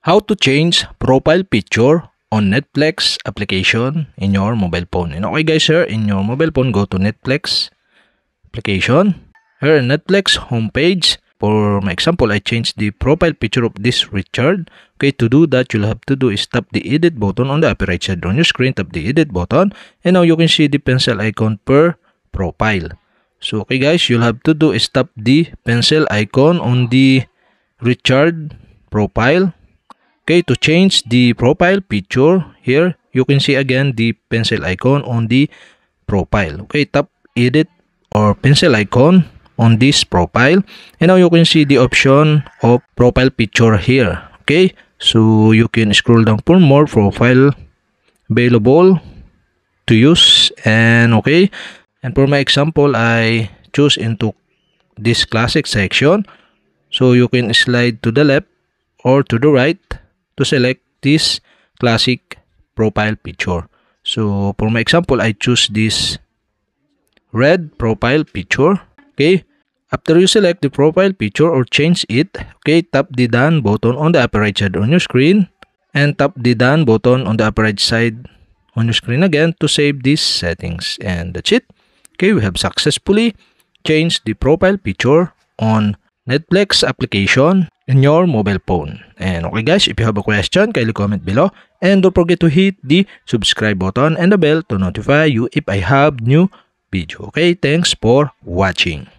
How to change profile picture on Netflix application in your mobile phone. And okay guys, here in your mobile phone, go to Netflix application. Here in Netflix homepage, for my example, I changed the profile picture of this Richard. Okay, to do that, you'll have to do is tap the edit button on the upper right side on your screen. Tap the edit button, and now you can see the pencil icon per profile. So okay guys, you'll have to do is tap the pencil icon on the Richard profile. Okay, to change the profile picture, here you can see again the pencil icon on the profile. Okay, tap edit or pencil icon on this profile, and now you can see the option of profile picture here. Okay, so you can scroll down for more profile available to use. And okay, and for my example, I choose into this classic section, so you can slide to the left or to the right to select this classic profile picture. So for my example, I choose this red profile picture. Okay, after you select the profile picture or change it, okay, tap the done button on the upper right side on your screen, and tap the done button on the upper right side on your screen again to save these settings. And that's it. Okay, we have successfully changed the profile picture on Netflix application in your mobile phone. And okay guys, if you have a question, kindly comment below, and don't forget to hit the subscribe button and the bell to notify you if I have new video. Okay, thanks for watching.